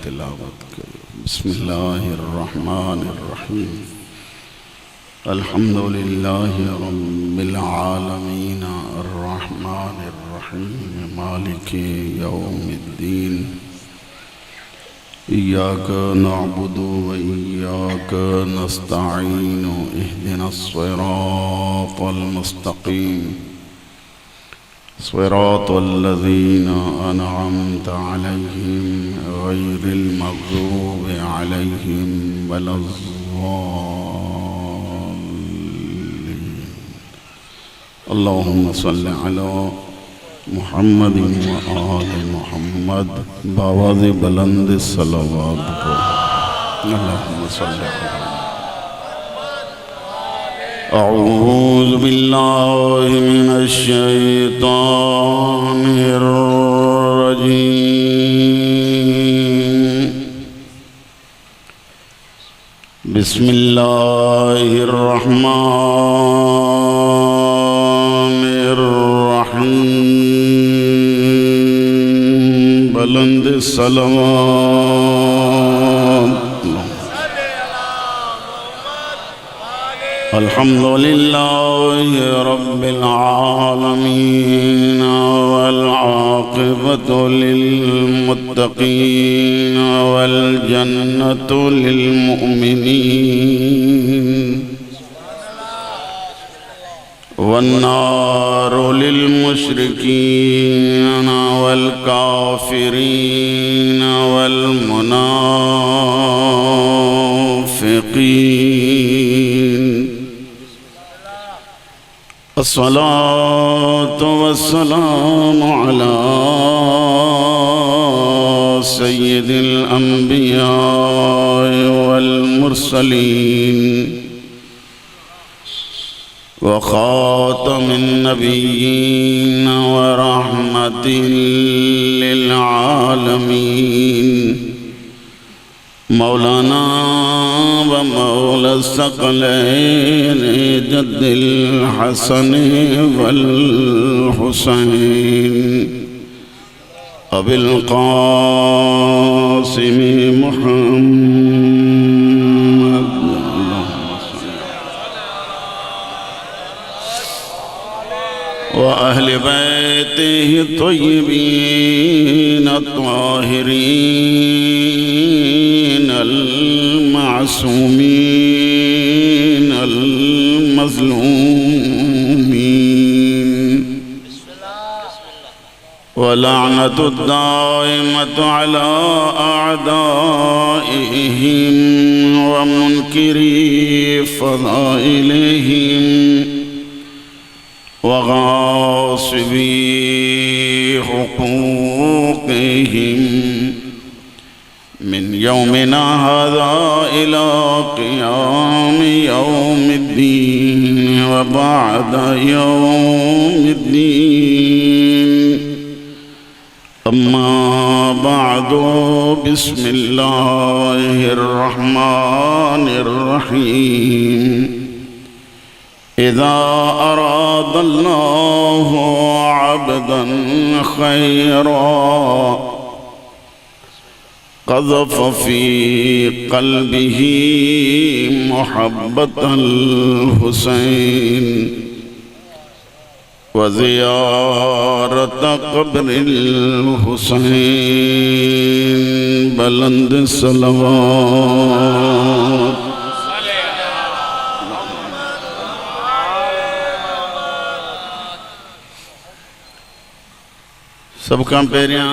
तिलावत करो। बिस्मिल्लाहिर्रहमानिर्रहीम। अल्हम्दुलिल्लाहि रब्बिल आलमीन अर्रहमानिर्रहीम मालिकि यौमिद्दीन। इय्याका नअबुदु व इय्याका नस्तईन। इहदिनस सिरातल मुस्तकीम सिरातल लज़ीना अनअमत अलैहिम गैरिल मग़ज़ूबि अलैहिम वलज़्ज़ालिन। अल्लाहुम्मा सल्लि अला मुहम्मद व आले मुहम्मद बावाज़ बुलंद सलावत को। अल्लाहुम्मा सल्लि अला। अऊज़ु बिल्लाहि मिनश शैतानिर रजीम। बिस्मिल्लाहिर रहमानिर रहीम। बुलंद सलावत। अल्हम्दुलिल्लाहि रब्बिल आलमीन वल आक़िबतु लिल मुत्तक़ीन वल जन्नतु लिल मुमिनीन वन नारु लिल मुश्रिकीन वल काफ़िरीन वल मुनाफ़िक़ीन। अस्सलातु वस्सलामु अला सय्यिदिल अंबिया वल मुरसलीन व खातमिन नबिय्यीन व रहमतिल लिल आलमीन। मौलाना व मौला सकलैन जद्दिल हसन वल हुसैन अबिल क़ासिम मुहम्मद व अहले बैतिहि तय्यबीन ताहिरीन अल-मासूमीन अल-मज़लूमीन व लअनतु दाइमतु अला अअदाइहिम व मुनकिरी फ़ज़ाइलिहिम व गासिबी हुकूक़िहिम मिन यौमिना हाज़ा इला क़ियाम यौमिद्दीन व बअद यौमिद्दीन। अम्मा बअदु बिस्मिल्लाहिर रहमानिर रहीम। इज़ा अरादल्लाहु अब्दन खैरा क़ज़फ़ फ़ी क़ल्बिही मुहब्बतल हुसैन व ज़ियारत क़ब्रिल हुसैन। बुलंद सलावत। सबका पहिरियां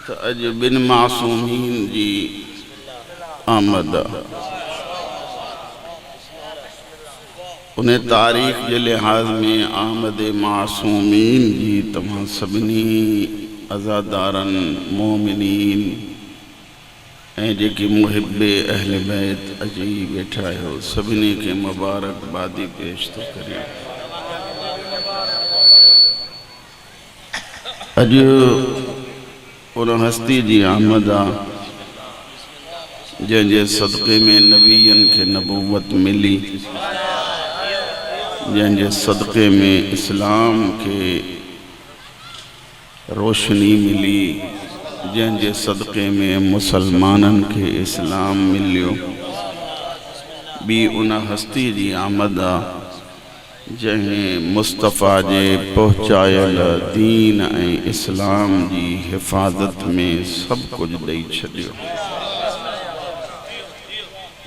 तो अज बिन मासूमीन जी आमद उन्हें तारीख़ के लिहाज में आमद मासूमीन जी तमाम सभिनी अज़ादारन मोमिनीन ऐं जेके मुहिब्बे अहले बैत अची वेठा आहियो सभिनी के मुबारकबादी पेश तो करियो। अज उन हस्ती जी आमद आ जंहिंजे सदक़े में नबीयन के नबूवत मिली, जंहिंजे सदक़े में इस्लाम के रोशनी मिली, जंहिंजे सदक़े में मुसलमानन के इस्लाम मिलियो, ॿी उन हस्ती जी आमद आहे जंहिं मुस्तफ़ा जे पहुचायल दीन ऐं इस्लाम जी हिफ़ाज़त में सभु कुझु ॾेई छॾियो।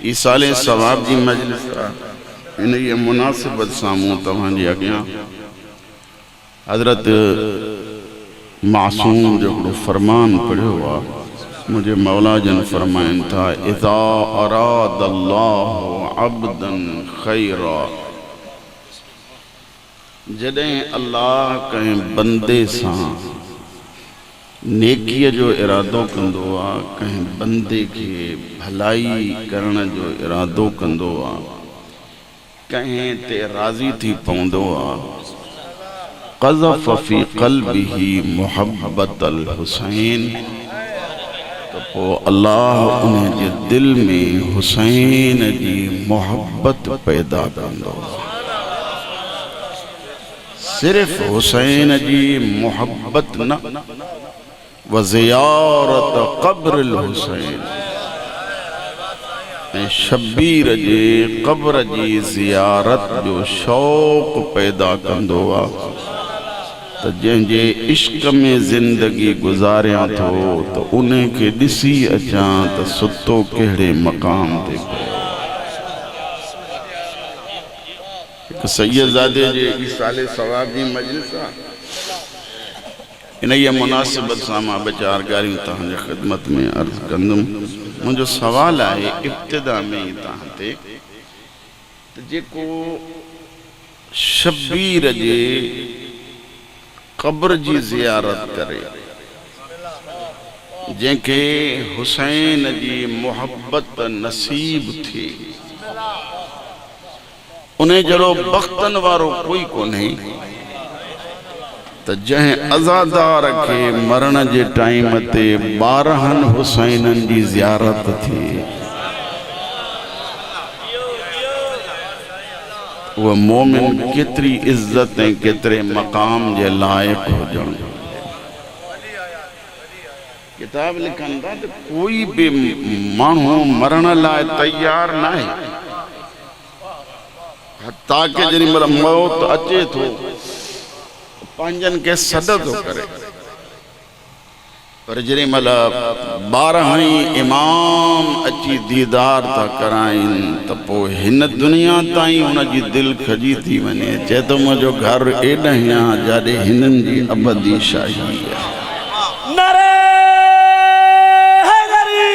ई साले सवाब जी मजलिस आहे। इन ये मुनासिबत सां मूं तव्हांजे अॻियां हज़रत मासूम जो हिकिड़ो फरमान पढ़ियो आहे। मुझे मौला जन फरमाइन था, इज़ा अरादल्लाहु अब्दन खैरा, जॾहिं अल्लाह कंहिं बंदे सां नेकीअ जो इरादो कंदो आहे, कंहिं बंदे खे भलाई करण जो इरादो कंदो आहे, कंहिं ते राज़ी थी पवंदो आहे, क़ज़फ़ फ़ी क़ल्बिही मुहब्बतल हुसैन, तो पोइ अल्लाह उन जे दिल में हुसैन जी मोहब्बत पैदा कंदो। सिर्फ़ हुसैन जी मोहब्बत न, व ज़ियारत क़ब्रिल हुसैन, ऐं शब्बीर जे क़ब्र जी ज़ियारत जो शौक़ पैदा कंदो आहे। तो जंहिंजे इश्क में ज़िंदगी गुज़ारियां थो, तो उन्हें के ॾिसी अचां तो सुतो कहिड़े मक़ाम ते पियो। हिकु सैयदज़ादे जे ई साले सवाब जी मजलिस आहे। इन ये मुनासिबत सां मां ॿ चार ॻाल्हियूं तव्हांजे ख़िदमत में अर्ज़ कंदुमि। मुंहिंजो सवाल आहे इब्तिदा में ई तव्हां ते, जेको शब्बीर जे क़ब्र जी ज़ियारत करे, जंहिंखे हुसैन जी मोहब्बत नसीब थी, उन्हें जहिड़ो बख़्तन वारो कोई कोन्हे। त जंहिं अज़ादार खे मरण जे टाइम ते 12 हुसैनन जी ज़ियारत थी, वह मोमिन केतरी इज्जत ऐं केतरे मक़ाम जे लायक हुजण। किताब लिखन था, कोई भी मानू मरण लाइ तैयार ना है, हत्ता के जॾहिं महिल मौत अचे थो पंहिंजनि के सॾ थो करे, पर जॾहिं महिल 12 इमाम अची दीदार था कराइनि, त पोइ हिन दुनिया ताईं हुनजी दिलि खजी थी वञे। चए थो मुंहिंजो घर एॾाहीं आहे जाॾे हिननि जी अबदी शाही आहे। नारे हैदरी,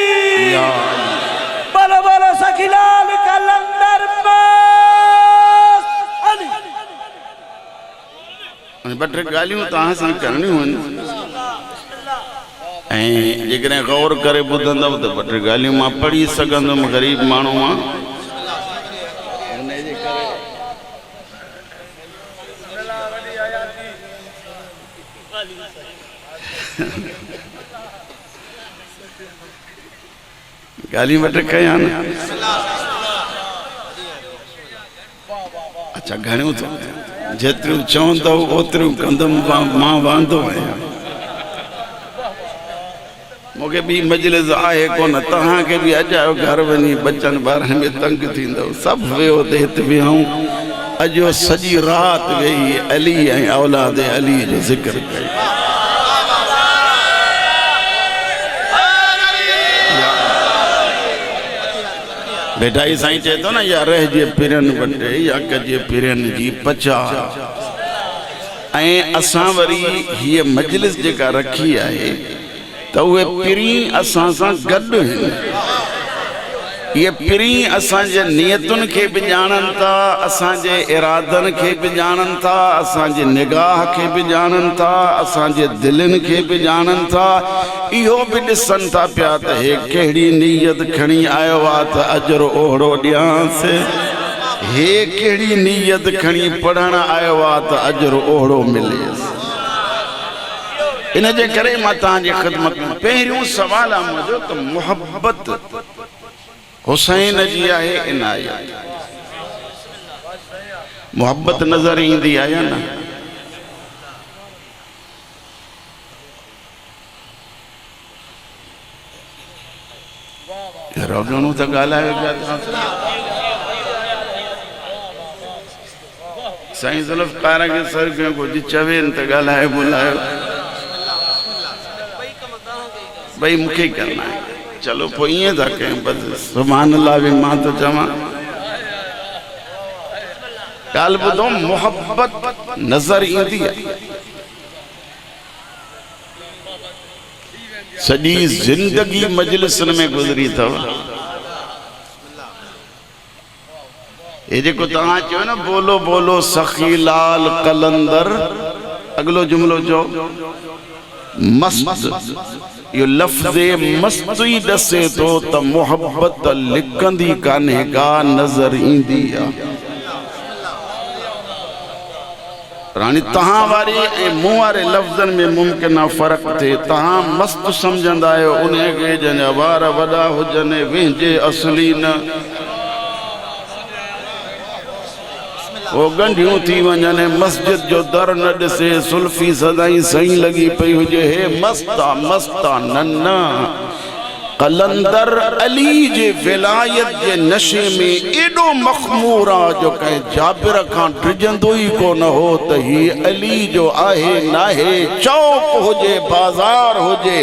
बोलो बोलो सखीलाल कलंदर अली। ॿ टे ॻाल्हियूं तव्हां सां करणियूं आहिनि, ऐं जेकॾहिं गौर करे ॿुधंदव त ॿ टे ॻाल्हियूं मां पढ़ी सघंदुमि। ग़रीब माण्हू आहियां, ॻाल्हियूं ॿ टे कयां न। अच्छा, घणियूं जेतिरियूं चवंदव ओतिरियूं कंदुमि, मां वांदो आहियां। मूंखे ॿी मजलिस आहे कोन, तव्हांखे बि अॼु आयो घर वञी बचनि ॿारनि में तंग थींदव। सभु वियो त हिते विहूं। अॼु सॼी राति वेही अली ऐं औलाद अली जो ज़िक्र कई। बेटा ई साईं चए थो न, या रहिजे पिरनि वटे या कजे पिरनि जी पचा। ऐं असां वरी हीअ मजलिस जेका रखी आहे, तो उहे पिरी असां सां गॾु आहिनि। ये पिरी असांजे नियतुनि खे बि ॼाणनि था, असांजे इरादनि खे बि ॼाणनि था, असांजे निगाह खे बि ॼाणनि था, असांजे दिलनि खे बि ॼाणनि था। इहो बि ॾिसनि था पिया त हे कहिड़ी नीयत खणी आयो आहे त अजर ओहड़ो ॾियांसि, हे कहिड़ी नीयत खणी पढ़णु आयो आहे त अजर ओहड़ो मिलेसि। इन जे करे मां तव्हांजी ख़िदमत में पहिरियों सवाल आहे मुंहिंजो त मोहब्बत हुसैन जी आहे इनायत। मोहब्बत नज़र ईंदी आहे न? रोगणो तो गालायो पिया साईं जुल्फ़कार के सर को चवेन तो गालायो बुलायो भाई मुखे करना है चलो पोइ ईअं था कयूं बस सुभान अल्लाह भी मां तो चवां ॻाल्हि ॿुधो मोहब्बत नज़र ईंदी आहे सॼी ज़िंदगी मजलिसनि में गुज़री अथव ये जेको तव्हां चयो न बोलो बोलो सखी लाल कलंदर अगलो जुमलो चओ मस्त यो लफ्ज़ मस्त ही दसे तो त मोहब्बत लिकंदी कान्हे का नज़र ईंदी आहे रानी तहां वारी ऐं मूं वारे लफ़्ज़नि में मुमकिन आहे फ़र्क़ु थिए तहां मस्त सम्झंदा आहियो उन खे जंहिंजा वार वॾा हुजनि वेंझे असली न वो गंढियूं थी वञनि मस्जिद जो दर न ॾिसे सुल्फी सदाई सही लगी पई हुजे हे मस्ता मस्ता न कलंदर अली जे विलायत जे नशे में एडो मखमूर आ जो कहीं जाबिर खां ड्रिजंदो ही कोन हो त ही अली जो आहे नाहे चौक हुजे बाजार हुजे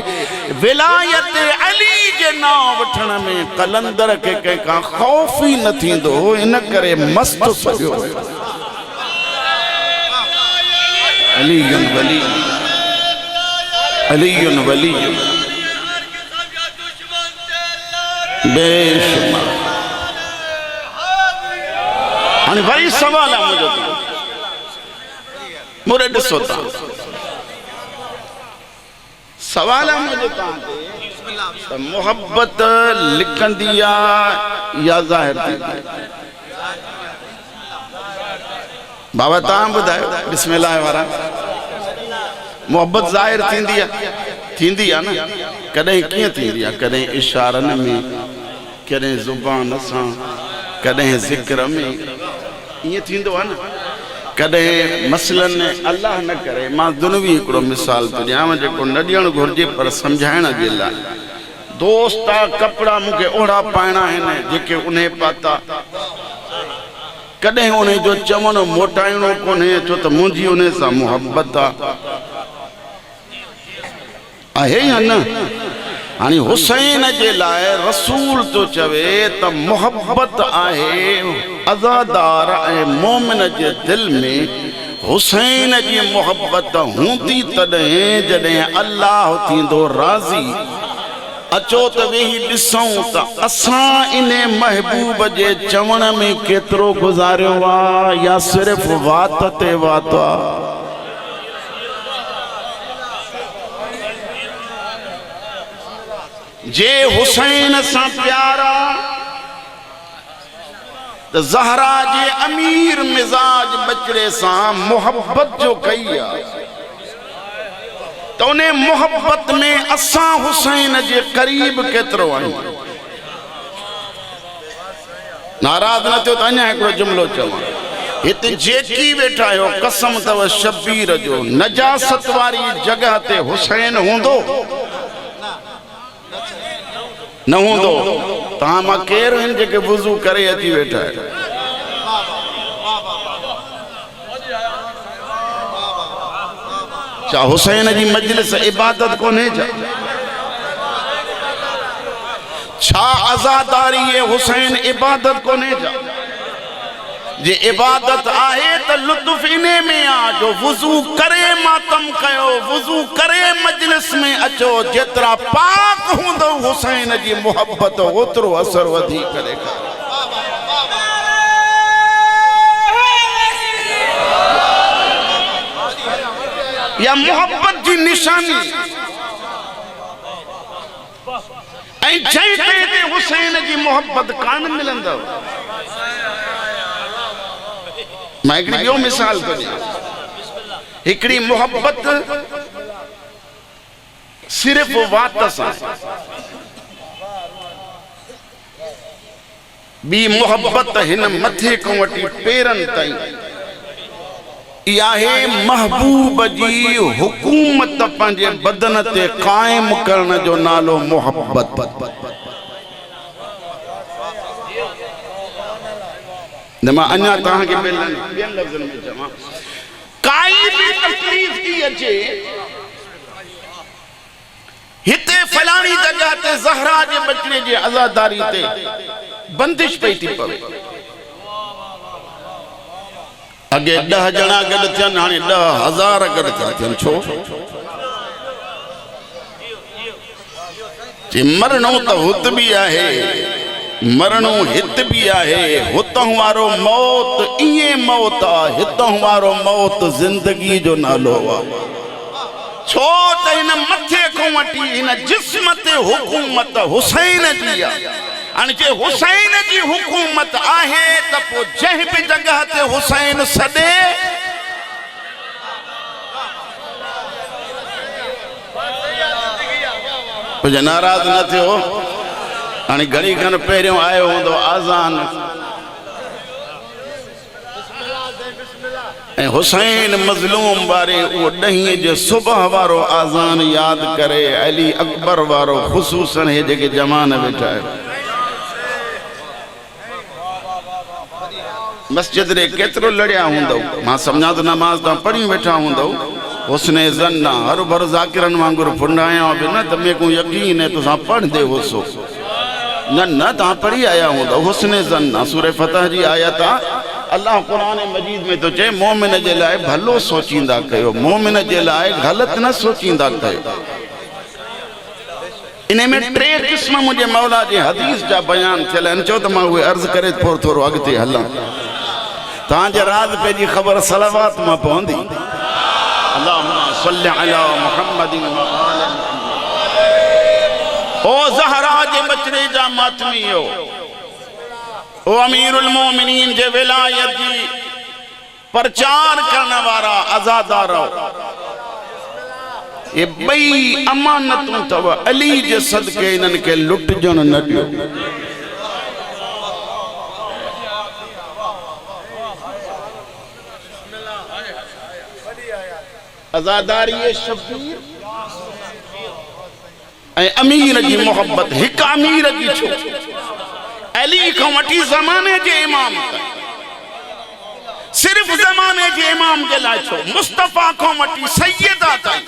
विलायत अली जे नाम वठण में कलंदर के कंहिंखां खौफ ही न थींदो इन करे मस्त सॼो अलीयुन वली अलीयुन वली बेशुमार हाणे वरी सवाल आहे मुंहिंजो मुरे ॾिसो तव्हां सवाल आहे मुंहिंजो तव्हांखे त मोहब्बत लिकंदी आहे या ज़ाहिर थींदी आहे बाबा तव्हां ॿुधायो बिस्मिल्लाह वारा मोहब्बत ज़ाहिर थींदी आहे न कॾहिं कीअं थींदी आहे कॾहिं इशारनि में कॾहिं ज़ुबान सां कॾहिं ज़िक्र में ईअं थींदो आहे न कॾहिं मसलन अल्लाह न करे मां दुनवी हिकिड़ो मिसाल थो ॾियांव जेको न ॾियणु घुरिजे पर सम्झाइण जे लाइ दोस्त आहे कपिड़ा मूंखे ओड़ा पाइणा आहिनि जेके उन पाता कॾहिं उन जो चवण मोटाइणो कोन्हे छो त मुंहिंजी उन सां मुहबत आहे या न हाणे हुसैन जे लाइ रसूल तो चवे त मुहब्बत आहे अज़ादार ऐं मोमिन जे दिल में हुसैन जी मुहब्बत हूंदी तॾहिं जॾहिं अल्लाह थींदो राज़ी अचो त वेही ॾिसूं त असां इन महबूब जे चवण में केतिरो गुज़ारियो आहे या सिर्फ़ वात ते वात आहे जे हुसैन सां प्यारा त ज़हरा जे अमीर मिजाज बचड़े सां मोहब्बत जो कई आहे त उन मोहब्बत में असां हुसैन जे क़रीब केतिरो आहियूं नाराज़ न थियो त अञा हिकिड़ो जुमिलो चवां हिते जेकी वेठा आहियो कसम अथव शबीर जो नजासत वारी जगह ते हुसैन हूंदो न हूंदो तव्हां मां केरु आहिनि जेके वुज़ू करे अची वेठा आहियो छा हुसैन जी मजलिस इबादत कोन्हे छा अज़ादारी हुसैन इबादत कोन्हे जे इबादत आहे त लुत्फ़ इने में आ जो वुज़ू करे मातम कयो वुज़ू करे मजलिस में अचो जेतिरा पाक हूंदो हुसैन जी मोहब्बत ओतिरो असर वधीक करे या मोहब्बत जी निशानी ऐं जंहिं ते हुसैन जी मोहब्बत कान मिलंदव मैं हिकिड़ी ॿियो मिसाल थो ॾियां हिकिड़ी मोहब्बत सिर्फ़ वात सां ॿी मोहब्बत हिन मथे खां वठी पेरनि ताईं इहा आहे महबूब जी हुकूमत पंहिंजे बदन ते क़ाइम करण जो नालो मोहब्बत न मां अञा तव्हांखे ॿियनि लफ़्ज़नि में चवां, काई बि तकलीफ़ थी अचे, हिते फलाणी जगह ते ज़हरा जे बचड़े जे आज़ादारी ते बंदिश पई थी पवे। अगे 10 ॼणा गॾु थियनि, हाणे 10,000 गॾु था थियनि। छो? मरणो त हुत बि आहे, मरणो हित बि आहे। हुतां वारो मौत ईअं मौत आहे, हितां वारो मौत ज़िंदगी जो नालो आहे। छो त हिन मथे खां वठी हिन जिस्म ते हुकूमत हुसैन जी आहे। हाणे जे हुसैन जी हुकूमत आहे त पोइ जंहिं बि जगह ते हुसैन सॾे कुझु नाराज़ न थियो। हाणे घड़ी खन पहिरियों आयो हूंदो आज़ान, ऐं हुसैन मज़लूम वारे उहो 10 जे सुबह वारो आज़ान यादि करे अली अकबर वारो ख़ुसूसन हे जेके जवान वेठा आहियो मस्जिद रे केतिरो लड़िया हूंदव। मां सम्झां त नमाज़ तव्हां पढ़ी वेठा हूंदव। हुस्ने ज़न हर भर ज़ाकिरनि वांगुरु फुंडाया बि न, त में को यकीन है तुसां पढ़ंदे होसो न न तव्हां पढ़ी आया हूंदव। हुस्ने ज़न सूरह फतह जी आयत आहे। अल्लाह कुरान मजीद में तो चए मोमिन जे लाइ भलो सोचींदा कयो, मोमिन जे लाइ ग़लति न सोचींदा कयो। इन में 3 क़िस्म मुंहिंजे मौला जे हदीस जा बयान थियल आहिनि। चओ त मां उहे अर्ज़ करे थोरो अॻिते हलां। तव्हांजे राज़ पंहिंजी ख़बर सलावात मां पवंदी। अल्लाहुम्मा सल्लि अला मुहम्मदिन व आलि मुहम्मद। ओ ज़हरा जे बचड़े जा मातमियो, ओ अमीरुल मोमिनीन जे विलायत जी प्रचार करने वारा आज़ादारो, ये बई अमानतूं तव। अली जे सदके इन्हनि खे लुटजण न ॾियो। आज़ादारी शबीर ऐं अमीर जी मोहब्बत। हिकु अमीर जी छो, अली खां वठी ज़माने जे इमाम ताईं, सिर्फ़ ज़माने जे इमाम जे लाइ छो, मुस्तफ़ा खां वठी सैयदा ताईं।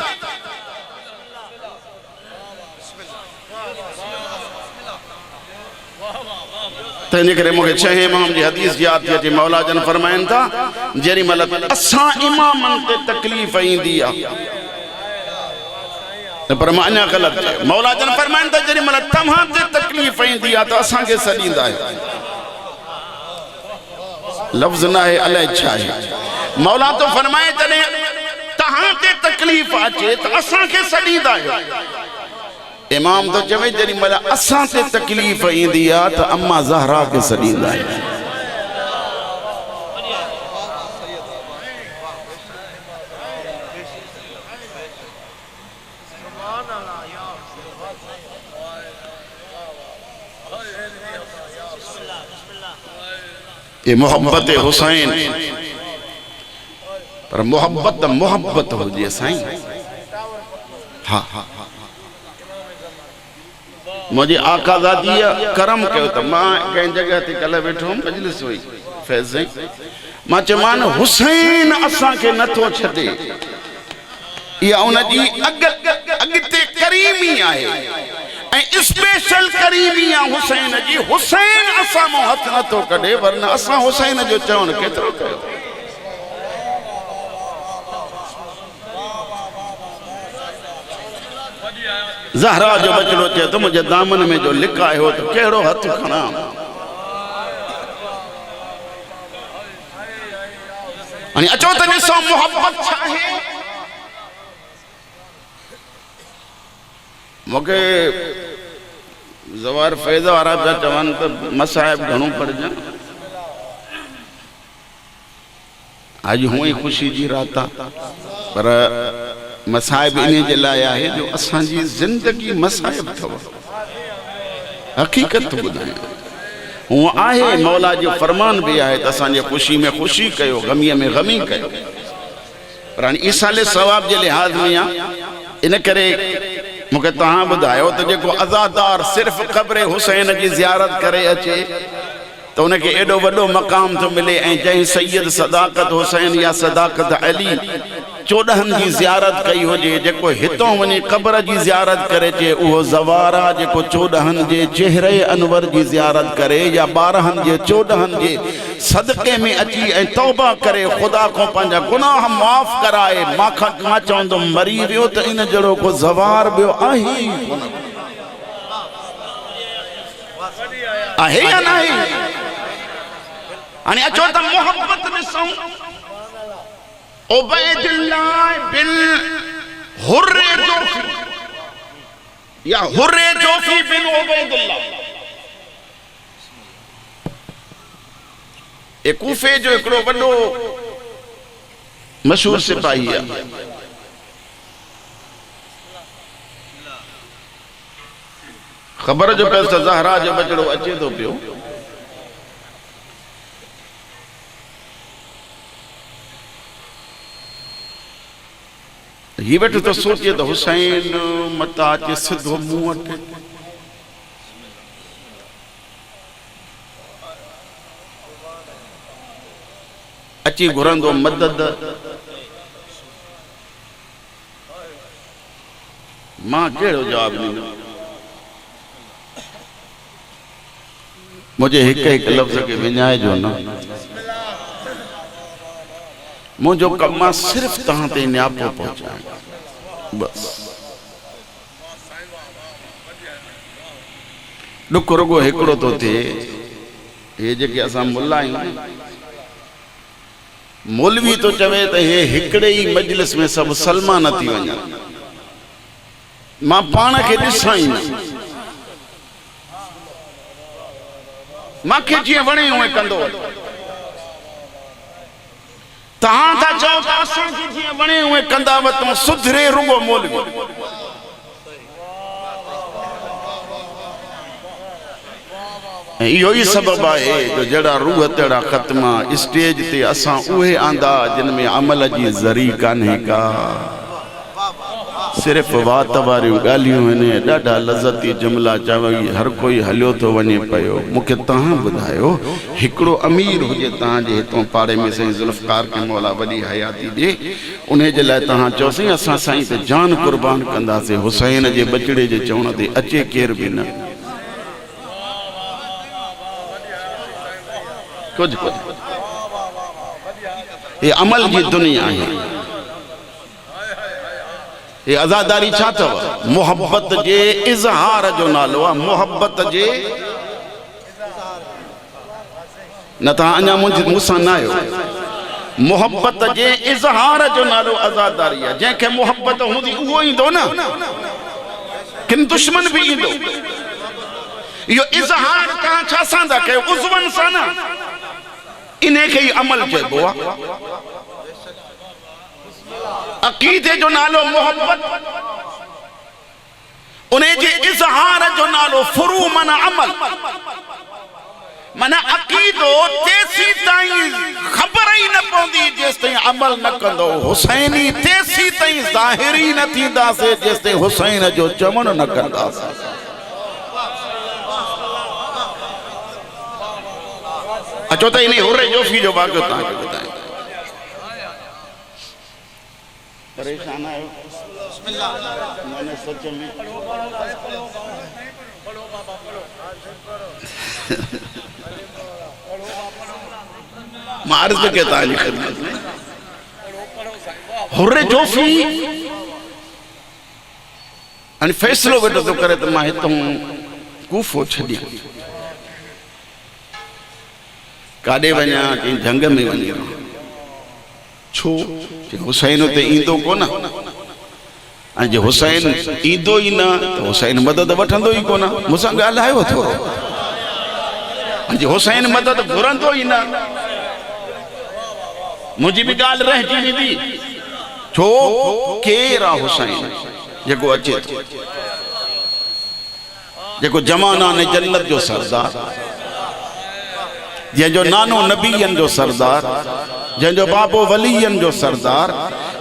तंहिंजे करे मूंखे 6 इमाम जी हदीस यादि थी अचे। मौला जन फरमाइनि था जेॾी महिल असां इमामनि ते तकलीफ़ ईंदी आहे, पर मां अञा ग़लति चयो। मौला जन फरमाइनि था जेॾी महिल तव्हां ते तकलीफ़ ईंदी आहे त असांखे सॾींदा आहियो। लफ़्ज़ न आहे, अलाए छा आहे। मौला तो फरमाए जॾहिं तव्हां ते तकलीफ़ अचे त असांखे सॾींदा आहियो। इमाम तो चवे जेॾी महिल असां ते तकलीफ़ ईंदी आहे त अम्मा ज़हरा खे सॾींदा आहियो। ये मोहब्बत हुसैन, पर मोहब्बत मोहब्बत हुजे साईं। हाँ हाँ मुझे आकाज़ादी करम कयो त मां कंहिं जगह ते कल्ह वेठो हुउमि, मजलिस हुई फैज़ जी। मां चयोमान हुसैन असांखे नथो छॾे, इहा उनजी अॻिते करीमी आहे ऐं स्पेशल करीमी आहे हुसैन जी। हुसैन असां मां हथ नथो कढे, वरना असां हुसैन जो चवण केतिरो कयो। ज़हरा जो बचड़ो चए तो मुझे दामन में जो लिकाए हो तो कहिड़ो हथ खणा। हाणे अचो त ॾिसो मोहब्बत छा आहे। मूंखे ज़वार फैज़ वारा पिया चवनि त मसाइब घणो पढ़जां। अॼु हुअं ई ख़ुशी जी रात आहे, पर मसाइब इन जे लाइ आहे जो असांजी ज़िंदगी मसाइब अथव। हक़ीक़त ॿुधायां हूअं आहे, मौला जो फरमान भी आहे त असांजे ख़ुशी में ख़ुशी कयो, ग़मीअ में ग़मी कयो। पर हाणे ईसाले सवाब जे लिहाज़ में आहे। इन करे मूंखे तव्हां ॿुधायो त जेको अज़ादार सिर्फ़ क़ब्र हुसैन जी ज़ियारत करे अचे तो उनके एडो वडो मकाम तो मिले ऐं जैं सैयद सदाकत हुसैन या सदाकत अली 14 जी ज़ियारत कई हुजे जेको हितों वने क़ब्र जी ज़ियारत करे चे उहो ज़वारा जेको 14 जे चेहरे अनवर जी ज़ियारत करे या 12 जे 14 जे सदक़े में अची ऐं तौबा करे खुदा को पंहिंजा गुनाह माफ़ कराए मां चवंदो मरी वियो त इन जहिड़ो को ज़वार ॿियो आहे या न आहे हाणे अचो त मोहब्बत ॾिसूं उबैदुल्लाह बिन हुर्रे जोफी या हुर्रे जोफी बिन उबैदुल्लाह एक कूफे जो एकड़ो वडो मशहूर सिपाही है खबर जो पे ज़हरा जो बचड़ो अचे तो पियो ये बैठे तो सोचिए तो हुसैन मता अचे सिधो मुंह वटि अची घुरंदो मदद मां कहिड़ो जवाब ॾींदो मुझे एक लफ्ज़ के विञाए जो न मुझो कम सिर्फ तहां ते न्यापो पहुंचाए बस दुख रुगो हिकड़ो तो थे ये जेके असां मुल्ला आहियूं मौलवी तो चवे त हे हिकड़े ही मजलिस में सब सलमान थी वञा मां पाण खे ॾिसां ई न मांखे जीअं वणे उहे कंदो तहां था चओ त असांखे जीअं वणे उहे कंदा वतूं सुधरे रुगो मौलवी इहो ई सबब आहे जो जड़ा रूह तेड़ा ख़त्मा स्टेज ते असां उहे आंदा जिन में अमल जी ज़री कान्हे का सिर्फ वात वारियूं ॻाल्हियूं आहिनि ॾाढा लज़ती जुमला चवई हर कोई हलियो थो वञे पियो मूंखे तव्हां ॿुधायो हिकिड़ो अमीर हुजे तव्हांजे हितां पाड़े में साईं ज़ुल्फ़कार के मौला वॾी हयाती ॾे उन जे लाइ तव्हां चयोसीं असां साईं ते जान क़ुर्बान कंदासीं हुसैन जे बचड़े जे चवण ते अचे केर बि न कुछ ये अमल की दुनिया है ये आजादारी छा थव मोहब्बत जे इजहार जो नालो आहे मोहब्बत जे न ता अञा मूंसां न आयो मोहब्बत जे इजहार जो नालो आजादारी है जंहिंखे मोहब्बत हूंदी उहो ईंदो न किन दुश्मन भी ईंदो यो इजहार तव्हां छा सां था कयो उज़वन सां न इन्हे के ही अमल चइबो आहे अकीदे जो नालो मोहब्बत उन्हें जे इजहार जो नालो फुरू माना अमल माना अकीदो तेसी ताईं खबर ही न पवंदी जेस ताईं अमल न कंदो हुसैनी तेसी ताईं ज़ाहिरी न थींदासीं जेस ताईं हुसैन जो चवण न कंदासीं अचो त इन्हें हुर्रे जोफी जो वाक़ियो तव्हांखे ॿुधायां परेशान आयो मैंने सच में मार्ज के ताली खिदमत में हुर्रे जोफी अन फैसलो वेठो तो करे तो मां हितों कूफो छॾियां काॾे वञा कंहिं जंग में वञी रहां छो हुसैन ते ईंदो कोन ऐं जे हुसैन ईंदो ई न त हुसैन मदद वठंदो ई कोन मूंसां ॻाल्हायो थोरो ऐं जे हुसैन मदद घुरंदो ई न मुंहिंजी बि ॻाल्हि रहिजी वेंदी छो केरु आहे हुसैन जेको अचे थो जेको ज़माना ने जन्नत जो सरदार जंहिंजो नानो नबीयन जो सरदार जंहिंजो बाबो वलीयन जो सरदार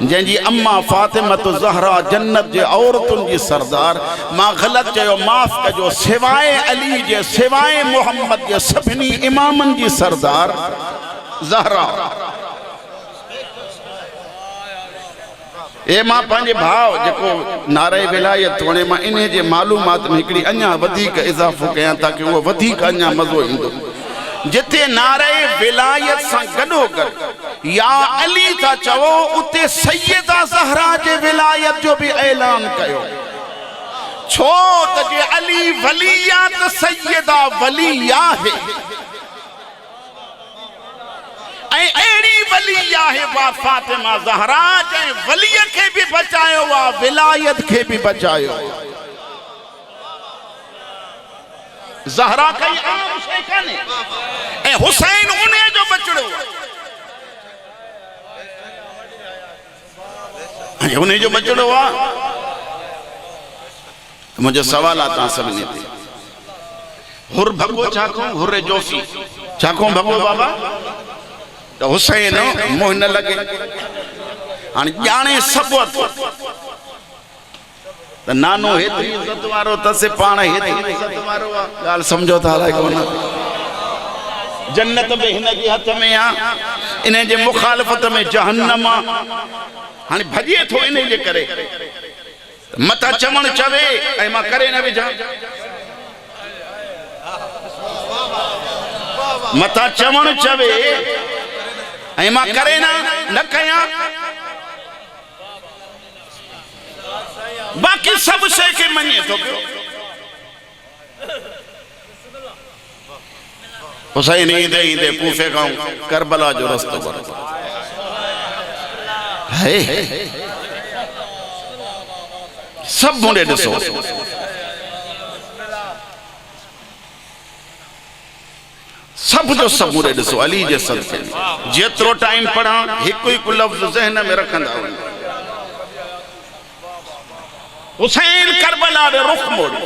जंहिंजी अम्मा फातिमा ज़हरा जन्नत जे औरतुनि जी सरदार। मां ग़लति चयो, माफ़ कजो, सिवाय अली जे, सिवाय मोहम्मद जे सभिनी इमामनि जी सरदार ज़हरा। ए मां पंहिंजे भाउ जेको नारे विलायत वणे, मां इन जे मालूमात में हिकिड़ी अञा वधीक इज़ाफ़ो कयां ताकि उहो वधीक अञा मज़ो ईंदो। जिथे नारे विलायत सां गॾोगॾु या अली था चवो, उते सैयदा ज़हरा जे विलायत जो बि ऐलान कयो। छो त जे अली वली आहे त सैयदा वली आहे, ऐं अहिड़ी वली आहे वा फातिमा ज़हरा जंहिं वलीअ खे बि बचायो आहे, विलायत खे बि बचायो। ज़हरा कई आम शइ कान्हे, ऐं हुसैन उन जो बचड़ो आहे, उन जो बचड़ो आहे। मुंहिंजो सवाल आहे तव्हां सभिनी ते, हुर भॻो छा को, हुर जोफ़ी छा को भॻो बाबा? त हुसैन मोह न लॻे, हाणे ॼाणे सभु त नानो हेतिरी इज़त वारो तसे, पाण हेतिरी इज़त वारो आहे। ॻाल्हि सम्झो था अलाए कोन? जन्नत बि हिन जे हथ में आहे, इन जे मुखालफ़त में जहन्नम आहे। हाणे भॼे थो इन जे करे, मता चवण चवे ऐं मां करे न विझां, मता चवण चवे ऐं मां करे न कयां, बाक़ी सब शइ खे मञे थो पियो। हुसैन ईंदे ईंदे कूफे खां करबला जो रस्तो वरितो। सब मुंडे ॾिसो, सब जो सब मुंडे ॾिसो। अली जे सदक़े जेतिरो टाइम पढ़ा हिकु हिकु लफ़्ज़ ज़हन में रखंदा वञो। हुसैन करबला ॾे रुख़ मोड़ी,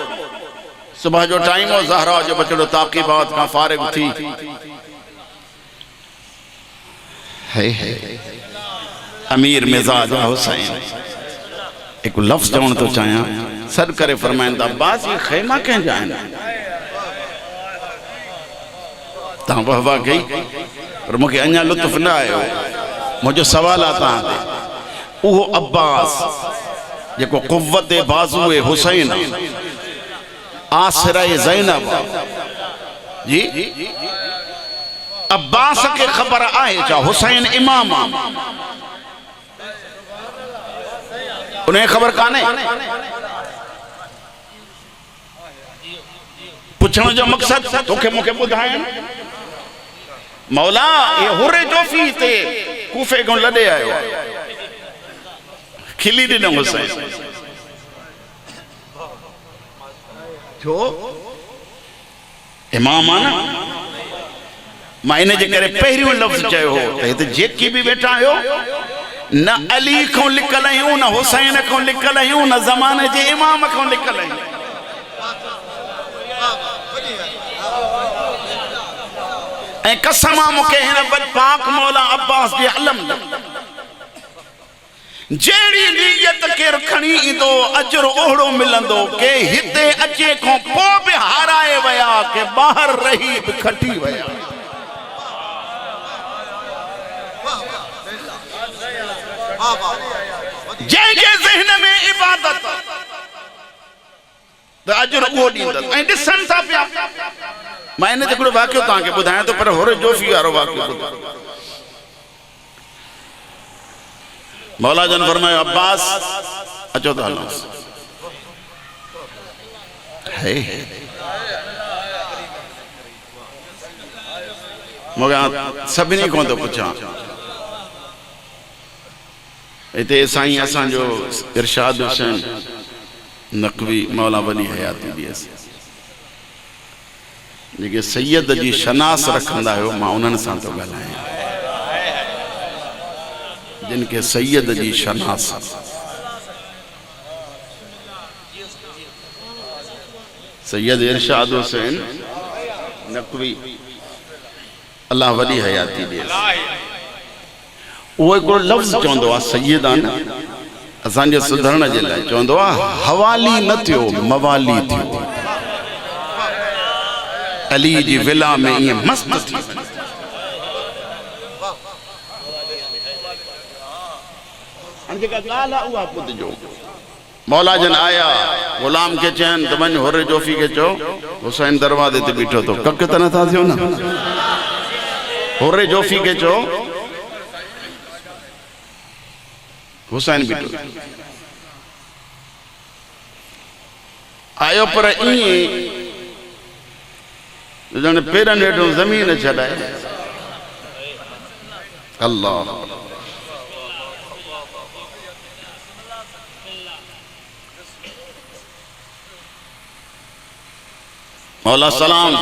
सुबह जो टाइम हो, ज़हरा जो बचड़ो ताक़ीबात का फारिग थी। अमीर मिजाज हुसैन एक लफ्ज़ चवण तो चाहियां, सद करे फरमाइंदा, अब्बास ये ख़ैमा कंहिंजा आहिनि? तव्हां वाह वाह कई, पर मूंखे अञा लुत्फ़ न आयो। मुंहिंजो सवाल आहे तव्हां ते, उहो अब्बास जेको क़ुव्वत बाज़ूए हुसैन, आसिरा ज़ैनब जी, अब्बास के खबर आहे छा हुसैन इमाम आहे? उन्हें खबर काने? पुछण जो मकसद तोखे मूंखे ॿुधाइण, मौला ये हुर्रे जोफ़ी ते कूफे खां लॾे आयो, खिली ॾिनो हुसैन। छो? इमाम आहे न। मां इन जे करे पहिरियों लफ़्ज़ चयो हो त हिते जेकी बि वेठा आहियो, न अली खां लिकल आहियूं, न हुसैन खां लिकल आहियूं, न ज़माने जे इमाम खां लिकल आहियूं। ऐं कसम आहे मूंखे हिन पाक मौला अब्बास जे अलम जहिड़ी नीयत के खणी ईंदो, अजर ओहड़ो मिलंदो के हिते अचे खां पोइ बि हाराए विया, के ॿाहिरि रही बि खटी विया। जंहिंजे ज़हन में इबादत त अजर उहो ॾींदसि। ऐं ॾिसनि था पिया, मां इन ते हिकिड़ो वाक़ियो तव्हांखे ॿुधायां थो, पर हुर्रे जोफ़ी वारो वाक़ियो ॿुधायां। मौला जन फरमायो, अब्बास अचो त हलो। मूंखे सभिनी खां थो पुछां, हिते साईं असांजो इरशाद हुसैन नक़वी मौला वली हयाती ॾियसि, जेके सैयद जी शनास रखंदा आहियो, मां उन्हनि सां थो ॻाल्हायां, जिनके सैयद जी शनास। सैयद इरशाद हुसैन नक़वी अल्लाह वली हयाती ॾिए, वो हिकिड़ो लफ़्ज़ चवंदो आहे सैयदान असांजे सुधरण जे लाइ चवंदो आहे हवाली न थियो मवाली थियो अली जी विला में ईअं मस्त थी जेका ॻाल्हि आहे उहा ॿुधिजो मौला जन आया गुलाम के चैन त वञ होरे जोफी के चओ हुसैन दरवाजे ते बीठो तो कक त नथा थियो न होरे जोफी के चओ हुसैन बीठो आयो पर ईअं ॼण पेरनि हेठों ज़मीन छॾाए अल्लाह मौला सलाम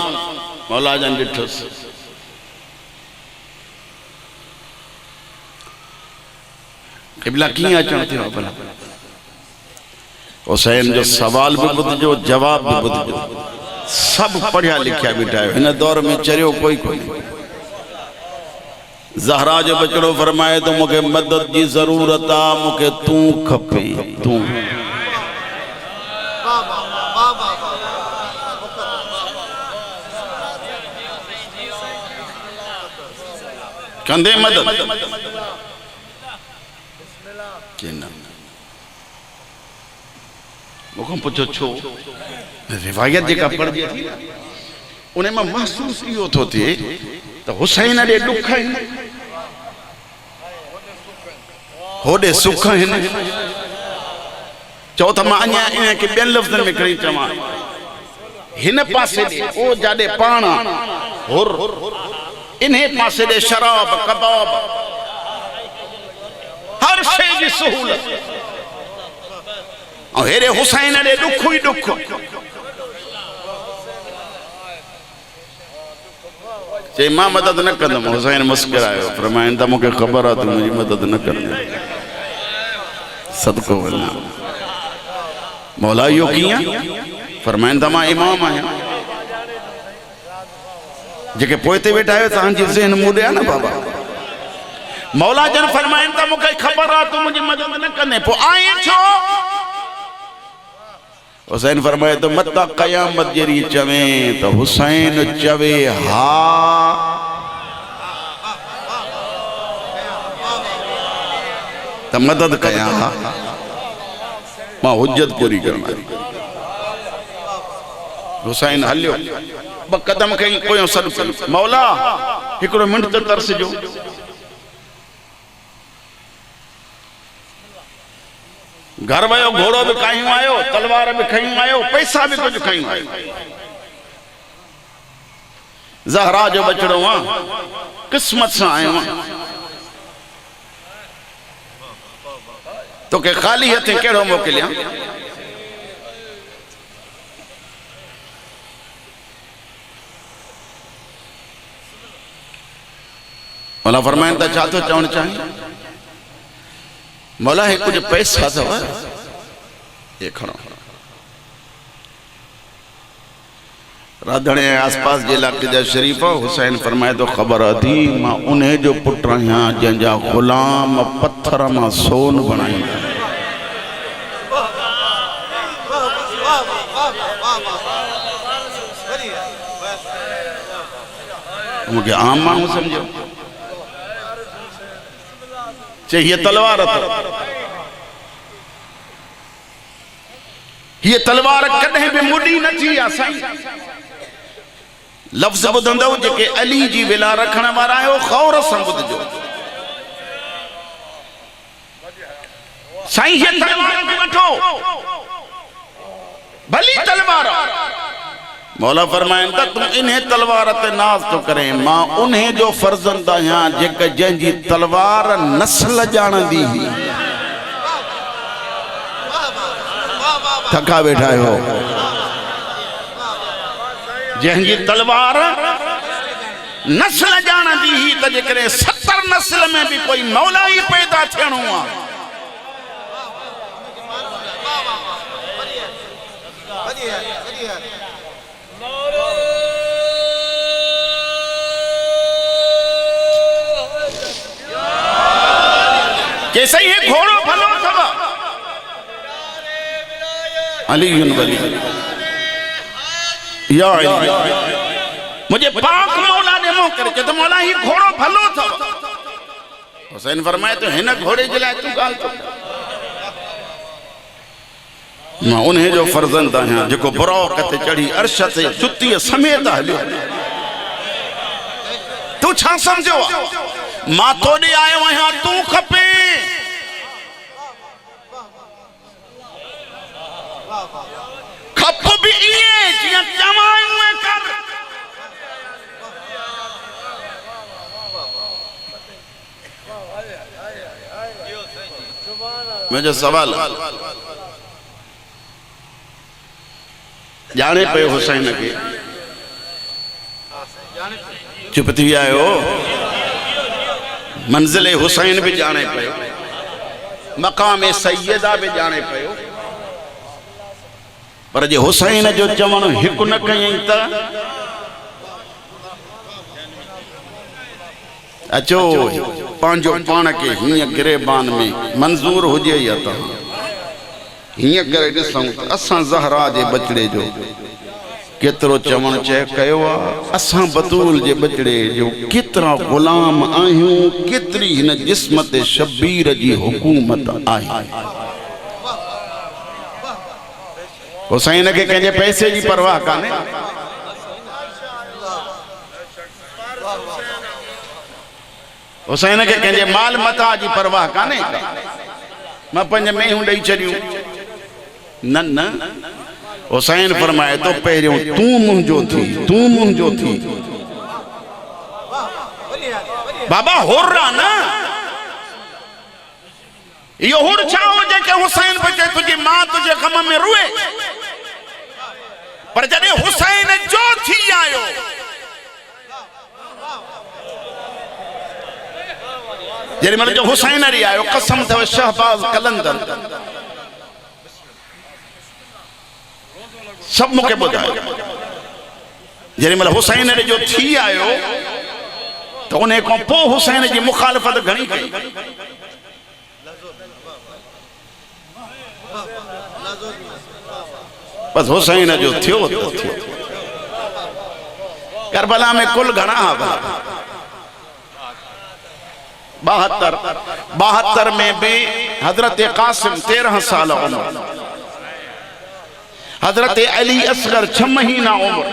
मौला जन ॾिठुसि क़िबला कीअं अचणु थियो भला हुसैन जो सवाल भी ॿुधिजो जवाब भी ॿुधिजो सब पढ़िया लिखिया बीठा आहियो हिन दौर में चरियो कोई कोन्हे ज़हरा जो बचड़ो फरमाए तो मूंखे मदद जी ज़रूरत आहे मूंखे तूं खपे तूं कंदे मदद मूंखां पुछो छो रिवायत जेका पढ़जी थी उन में महसूस इहो थो थिए त हुसैन ॾे ॾुख आहिनि होॾे सुख आहिनि चओ त मां अञा इन खे ॿियनि लफ़्ज़नि में खणी चवां हिन पासे ॾे ओ जाॾे पाण हुर इन्हे पासे ॾे शराब कबाब हर शइ जी सहूलत और हेरे हुसैन ॾे ॾुख ई ॾुख चई मां मदद न कंदुमि हुसैन मुस्कुरायो फरमाइनि त मूंखे ख़बर आहे तूं मुंहिंजी मदद न कंदे सदको वञा मौला इहो कीअं फरमाइनि त मां इमाम आहियां जेके पोइते वेठा आहियो तव्हांजी ज़हन मूं ॾे आहे न बाबा मौला जन फरमाइनि त मूंखे ख़बर आहे तूं मुंहिंजी मदद न कंदे पोइ आहीं छो हुसैन फरमाए तो मत क़यामत जरी चवे तो हुसैन चवे हा तो मदद कया मां हुज्जत पूरी करना हुसैन हलियो ब कदम कई कोयो सद मौला हिकड़ो मिनट त तरसजो घर वयो घोड़ो भी खयूं आयो तलवार भी खयूं आयो पैसा भी कुछ खयूं आयो ज़हरा जो बचड़ो आ किस्मत से आयो तो के खाली हथे केड़ो मोकलिया मौला फरमाइन ता छा तो चवण चाहिए मौला है कुछ पैसा तो ये खड़ो राधणे आसपास जे इलाके जा शरीफ हुसैन फरमाए तो खबर थी मां उन्हें जो पुट आहियां जंहिंजा गुलाम पत्थर मां सोन बनाईंदा मूंखे आम माण्हू समझो ये तलवार ये तलवार कदें भी मुड़ी न थी साईं लफ्ज़ ॿुधंदव जेके अली जी विला रखण वारा आहियो ग़ौर सां ॿुधजो साईं ये तलवार वठो भली तलवार मौला फरमाइन त तू इन्हें तलवार ते नाज तो करे मां उन्हें जो फर्जंद आहियां जेके जंहिंजी तलवार नस्ल ॼाणंदी हुई थका वेठा हो जंहिंजी तलवार नस्ल ॼाणंदी हुई त जेकॾहिं 70 नस्ल में भी कोई मौला ही पैदा थियणो आहे के सही है घोड़ो भलो थव अली वली या अली मुझे पाक मौला ने मोह करे तो मौला ही घोड़ो भलो थव हुसैन फरमाए तो हिन घोड़े जे लाइ तू गाल तो मां उन्हें जो फर्जंद आहियां जेको बुराक ते चढ़ी अर्श ते जुती समेत हलियो तू छा समझो मां तोड़े आयो आहियां तू खपे खप भी इए जियां चवां कर मुझे सवाल जाने पे हुसैन के चुप थी आयो मंजिल हुसैन भी जाने पे मकाम सैयदा भी जाने पे पर जे हुसैन जो चवण हिक न कई त अचो पांजो पान के हिय गिरेबान में मंजूर हुजे या त हिय करे ॾिसूं त असां ज़हरा जे बचड़े जो केतिरो चवण चए कयो आहे असां बतूल जे बचड़े जो केतिरा ग़ुलाम आहियूं केतिरी हिन जिस्म ते शबीर जी हुकूमत आहे हुसैन के कंहिंजे पैसे जी परवाह कान्हे हुसैन के कंहिंजे माल मता जी परवाह कान्हे मां पंज मेहूं ॾेई छॾियूं न न हुसैन फरमाए तो पहिरियों तूं मुंहिंजो थी बाबा हुर्रा न इहो हुर छा हुजे के हुसैन पे चए तुंहिंजी मां तुंहिंजे ग़म में रुए पर जॾहिं हुसैन जो थी आयो जेॾी महिल जो हुसैन अरी आयो कसम अथव शहबाज कलंदर सब मूंखे ॿुधायो जेॾी महिल हुसैन जो थी आयो तो उन खां पोइ हुसैन जी मुखालफ़त घणी कई बस हुसैन जो थियो तो थियो करबला में कुल घणा हुआ 72 में भी हजरत कासिम 13 साल उम्र हजरत अली असगर 6 महीना उम्र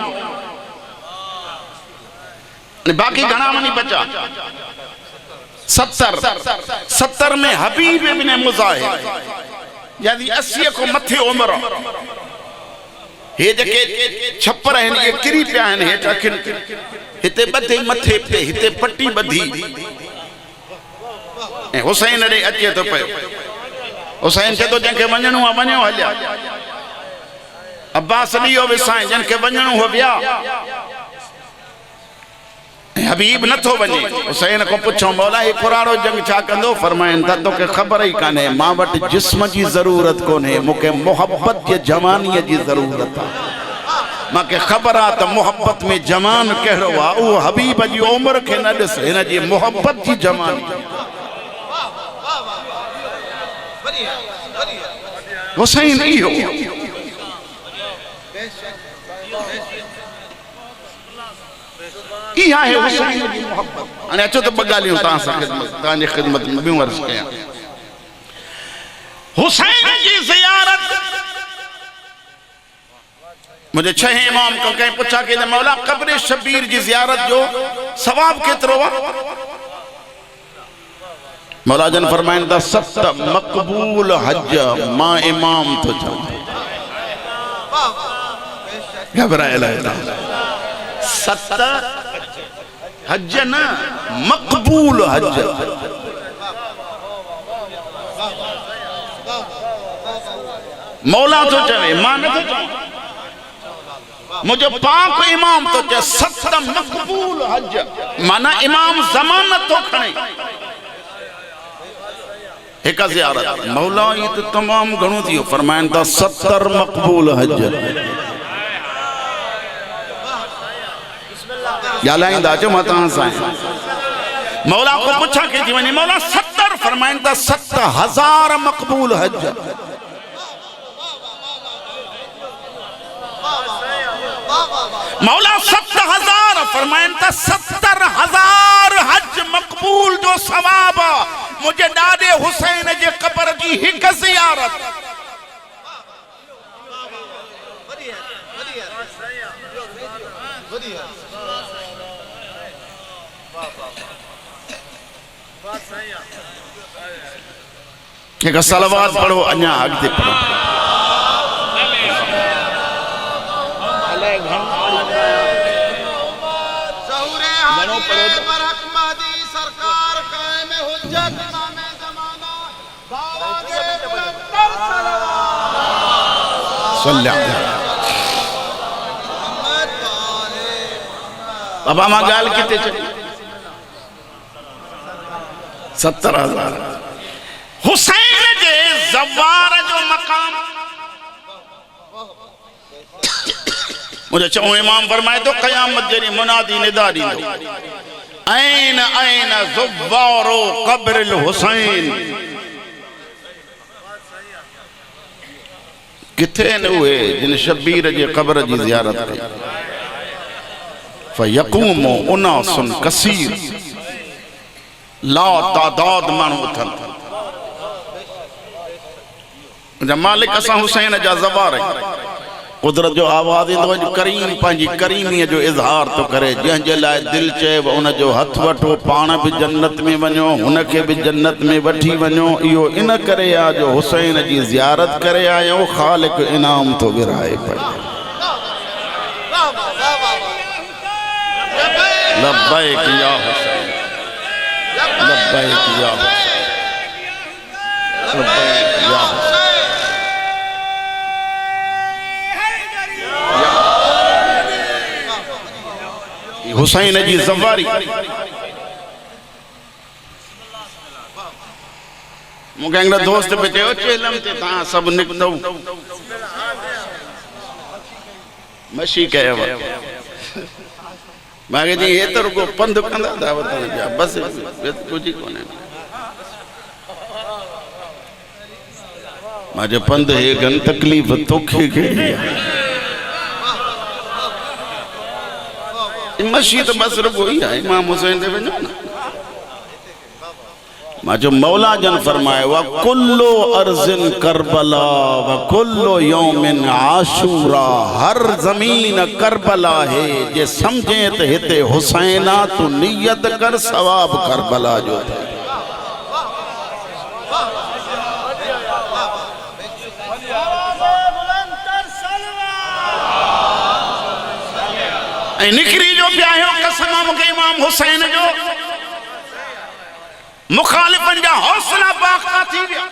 बाकी घना वनी बचा 70 में हबीब इब्न मुजाहिर यानी 80 को मथे उम्र हे जेके छप्पर हैं ये किरी पिया हैं हेठ अखिन हिते बधे मथे पे हिते पट्टी बधी ए हुसैन रे अचे तो पे हुसैन के तो जंके वणणो आ वणो हलिया अब्बास लियो विसाई जंके वणणो हो विया हबीब न थो वने हुसैन को पुछो मौला ये पुराणो जंग छा कंदो फरमाइन त तोके खबर ही काने मां वट जिस्म जी जरूरत कोने मुके मोहब्बत जे जवानी जी जरूरत आ माके खबर आ त मोहब्बत में जवान कहड़ो आ ओ हबीब जी उम्र के न दस हिन जी मोहब्बत जी जवानी हुसैन इहो इहा है हुसैन जी मोहब्बत अने अचो तो बगालियो ता सा खिदमत ताने खिदमत में भी वर्ष कया हुसैन की जियारत मुझे 6 इमाम को कहीं पूछा कि मौला कब्र शबीर की जियारत जो सवाब केतरो वा मौला जन फरमाइन दा 7 मकबूल हज मां इमाम तो जा घबराएला 7 हज न मकबूल हज मौला तो चवे मां न तो मुझे पाक इमाम तो चे 7 मकबूल हज माना इमाम जमानत तो खणे एक ज़ियारत मौला ये तो तमाम घणो थियो फरमाइन ता 70 मकबूल हज यालाइंदा जो मता सां मौला को पूछा के जी वने मौला 70 फरमाइन था 70,000 मकबूल हज। मौला 70,000 फरमाइन था 70,000 हज मकबूल जो सवाब मुझे ॾाॾे हुसैन जे क़ब्र जी हिक ज़ियारत। एक सलवात पढ़ो अञा अॻिते पढ़ो। बाबा मां गाल किथे चली 70,000 हुसैन जे ज़वार जो मकाम मुझे चऊं इमाम फरमाए तो क़यामत जड़ी मुनादी निदा दींदो ऐन ऐन ज़वारो क़ब्र हुसैन। किथे न हुए जिन शबीर जे क़ब्र जी ज़ियारत कई। फयक़ूमु उनासुन कसीर ला तादाद माण्हू उथनि था। मालिक असां हुसैन जा ज़वार कुदरत जो आवाज़ ईंदो करीम पंहिंजी करीमीअ जो इज़हार तो करे। जंहिंजे लाइ दिलि चए उन जो हथ वठो पाण बि जन्नत में वञो हुनखे बि जन्नत में वठी वञो। इहो इन करे आहे जो हुसैन जी ज़ियारत करे आयो ख़ालिक इनाम तो विराए पए। लब्बैक या हुसैन लब्बैक या हुसैन लब्बैक या हुसैन। हुसैन जी ज़वारी मूंखे हिकिड़ो दोस्त बि चयो चेलम ते तव्हां सभु निकितो मशी कयव। मूंखे चई हे त रुगो पंधु कंदा था वतन जा बसि कुझु ई कोन्हे। मां चयो पंधु हे घन तकलीफ़ तोखे कहिड़ी आहे। मशी तो बस रुगो ही है इमाम हुसैन दे वञो न। मां जो मौला जन फरमाए व कुल्लो अर्ज़िन करबला व कुल्लो यौमिन आशूरा। हर ज़मीन करबला है जे समझे त हिते हुसैना तू नियत कर सवाब करबला जो। निकरी जो प्यायो कसम मूंखे इमाम हुसैन जो मुखालिफन जा हौसला बाख्ता थी विया।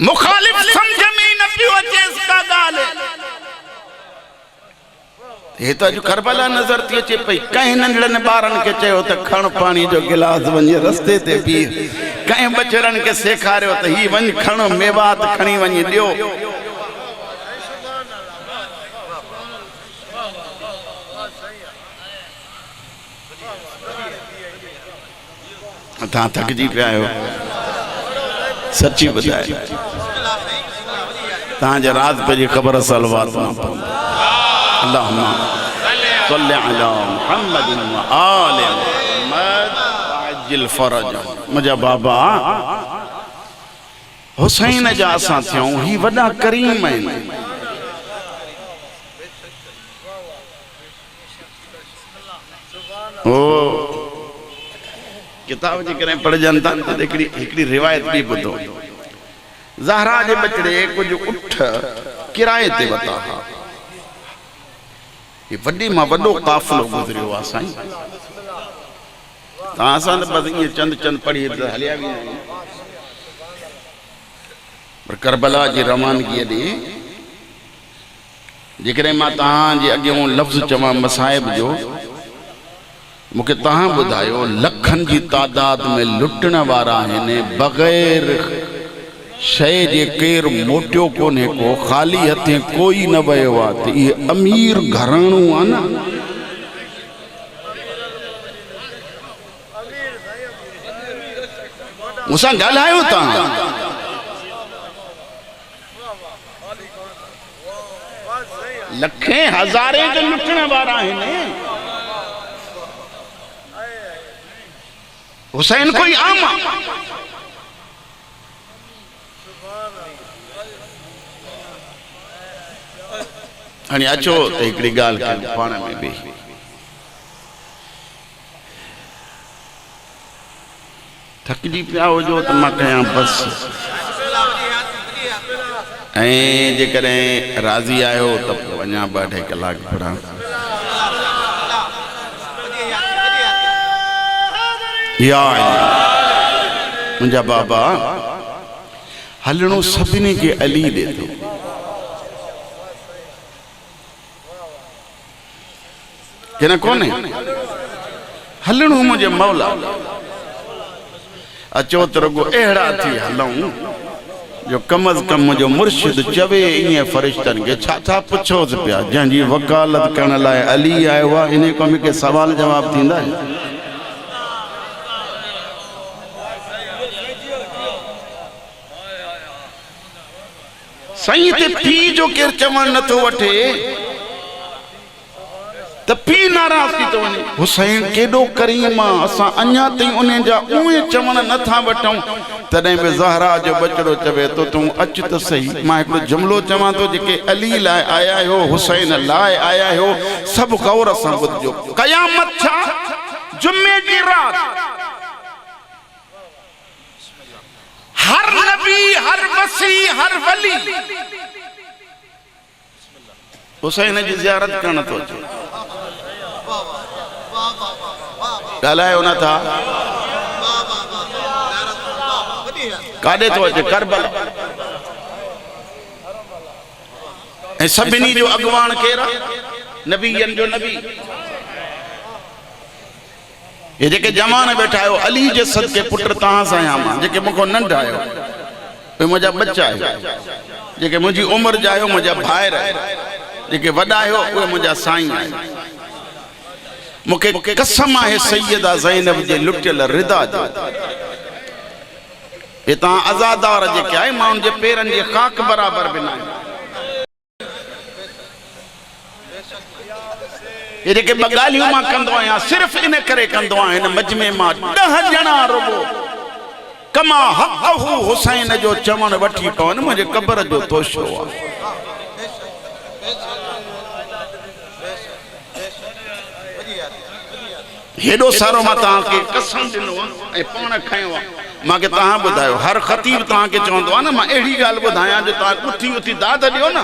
मुखालिफ समझ में न पियो अचे इसका ॻाल्हि। हे त अॼु करबला नज़र थी अचे पई। कंहिं नंढड़नि ॿारनि खे चयो त खण पाणी जो गिलास वञी रस्ते ते पी। कंहिं बचड़नि खे सेखारियो त ही वञ खण मेवात खणी वञी ॾियो। तव्हां थकिजी पिया आहियो। सची ॿुधाए तव्हांजे रात पंहिंजी ख़बर सलवात अल्लाहुम्मा सल्लि अला मुहम्मदिन व आलि मुहम्मद अज्जिल फरज। मुंहिंजा बाबा हुसैन जा असां थियूं ही वॾा करीम आहिनि। ओ किताब जी करे पढ़जनि था त हिकिड़ी रिवायत बि ॿुधो। ज़हरा जे बचड़े कुझु उठ किराए ते वरिता हा। ये वॾे मां वॾो काफ़िलो गुज़रियो आहे साईं। तव्हां सां त बसि ईअं चंद चंद पढ़ी त हलिया बि आहियूं। पर करबला जी रवानगीअ ॾे जेकॾहिं मां तव्हांजे अॻियां लफ़्ज़ चवां मसाइब जो मूंखे तव्हां ॿुधायो लखनि जी तादाद में लुटण वारा आहिनि बग़ैर शइ जे केरु मोटियो कोन्हे को ख़ाली हथे कोई न वियो आहे। त इहे अमीर घराणो आहे न। मुसा ॻाल्हायो था लखें हज़ारे जो लुटण वारा आहिनि हुसैन कोई आम आहे हाणे अचो त हिकिड़ी ॻाल्हि कयूं पाण में बि थकिजी पिया हुजो त मां कयां बसि ऐं जेकॾहिं राज़ी आहियो त वञा 2-2 कलाक पढ़ां या मुंहिंजा बाबा हलणो सभिनी खे अली ॾे थो कि न कोन्हे हलणो मुंहिंजे मौला अचो त रुगो अहिड़ा थी हलूं जो कम अज कम मुंहिंजो मुर्शिद चवे ईअं फ़रिश्तनि खे छा छा पुछोसि पिया जंहिंजी वकालत करण लाइ अली आयो आहे इन खां मूंखे सवाल जवाब थींदा साईं ते पीउ जो केरु चवणु नथो वठे त पीउ नाराज़ थी थो वञे हुसैन केॾो करीम आहे असां अञा ताईं उन जा उहे चवण नथा वठूं तॾहिं बि ज़हरा जो बचड़ो चवे थो तूं अच त सही मां हिकिड़ो जुमिलो चवां थो जेके अली लाइ आया आहियो हुसैन लाइ आया आहियो सभु गौर सां ॿुधिजो क़यामत छा जुमे जी राति हर नबी हर वसी हर वली हुसैन जी ज़ियारत करण थो अचे ॻाल्हायो नथा काॾे थो अचे करबला ऐं सभिनी जो अॻुवाण केरु आहे नबीयनि जो नबी ये जेके जवान वेठा आहियो अली जे सदके पुट तव्हां सां आहियां मां जेके मूंखां नंढा आहियो उहे मुंहिंजा बच्चा आहियो जेके मुंहिंजी उमिरि जा आहियो मुंहिंजा भाइर जेके वॾा आहियो उहे मुंहिंजा साईं आहियो मूंखे कसम आहे सैयदा ज़ैनब जे लुटियल रिदा जो हे तव्हां आज़ादार जेके आहे मां उनजे पेरनि जे खाक बराबरि बि न आहियां ये जेके ॿ ॻाल्हियूं मां कंदो आहियां सिर्फ़ इन करे कंदो आहियां हिन मजमे मां 10 ॼणा रुगो कमा हक़हु हुसैन जो चवण वठी पवनि मुंहिंजे क़बर जो तोशो आहे हेॾो सारो मां तव्हांखे कसम ॾिनो आहे ऐं पाण खयो आहे मूंखे तव्हां ॿुधायो हर ख़तीब तव्हांखे चवंदो आहे न मां अहिड़ी ॻाल्हि ॿुधायां जो तव्हां उथी उथी दाद ॾियो न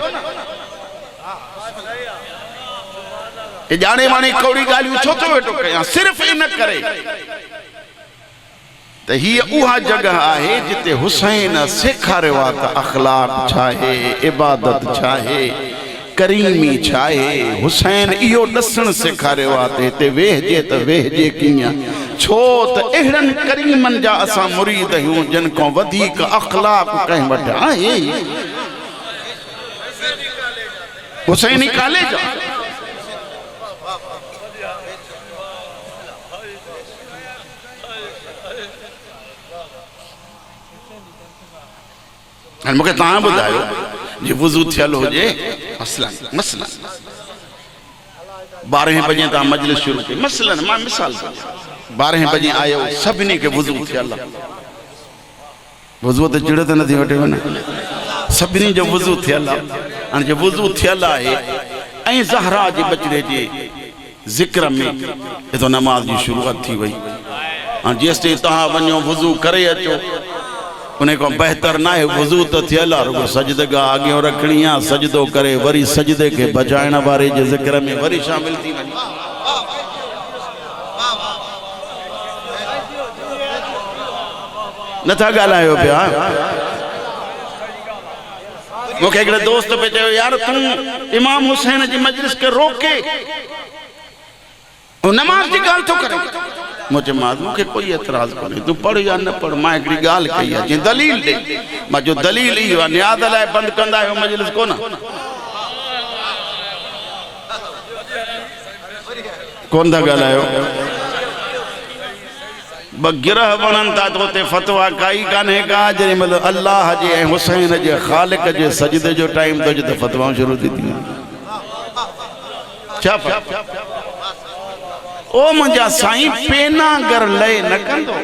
ये जाने वाणी कौड़ी ॻाल्हियूं छो थो वेठो कयां सिर्फ़ इन करे त हीअ उहा जॻह आहे जिते हुसैन सेखारियो आहे त अख़लाक़ छा आहे इबादत छा आहे करीमी छा आहे हुसैन इहो ॾसणु सेखारियो आहे त हिते वेहजे त वेहजे कीअं छो त अहिड़नि करीमनि जा असां मुरीद आहियूं जिन खां वधीक अख़लाक़ कंहिं वटि आहे हुसैनी कॉलेज आहे मूंखे तव्हां ॿुधायो जे वुज़ू थियल हुजे मसलन 12 बजे तव्हां मजलिस शुरू कई मसलन मां मिसाल 12 बजे आयो सभिनी खे वुज़ू थियल वुज़ू त चिड़ त नथी वठे वञे सभिनी जो वुज़ू थियल आहे हाणे जे वुज़ू थियल आहे ऐं ज़हरा जे बचड़े जे ज़िक्र में हितो नमाज़ जी शुरूआत थी वई हाणे जेसिताईं तव्हां वञो वुज़ू करे अचो उन खां बहितर न आहे वुज़ू त थियल आहे रुगो सजदगाह अॻियां रखणी आहे सजदो करे वरी सजदे खे बजाइण वारे जे ज़िक्र में वरी शामिल थी वञे नथा ॻाल्हायो पिया मूंखे हिकिड़े दोस्त पे चयो यार तूं इमाम हुसैन जी मजलिस खे रोके नमाज़ जी ॻाल्हि थो करे मुझे मालूम के कोई एतराज कोन्हे तू पढ़ या न पढ़ मां हिकिड़ी ॻाल्हि कई आहे जीअं दलील ॾे मां जो दलील इहो आहे नियाद लाइ बंदि कंदा आहियो मजलिस कोन था ॻाल्हायो गिरह बनन था तो ते फतवा काई काने का जे मतलब अल्लाह जे हुसैन जे खालिक जे सजदे जो टाइम तो जे फतवा शुरू थी छा ओ मुंजा साईं पेना गर लय न कंदो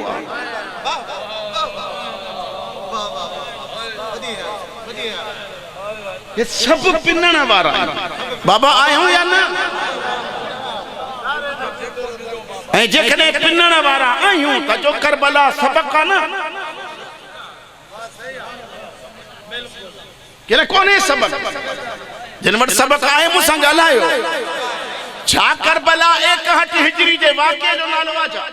ये सब पिनण वारा बाबा आयो या ना ऐ जेकने पिनण वारा आयूं त जो करबला सबक ना केरे कोने सबक जिन वट सबक आए मुसा गलायो छा करबला 61 हिजरी जे वाक़े जो नालो आ छा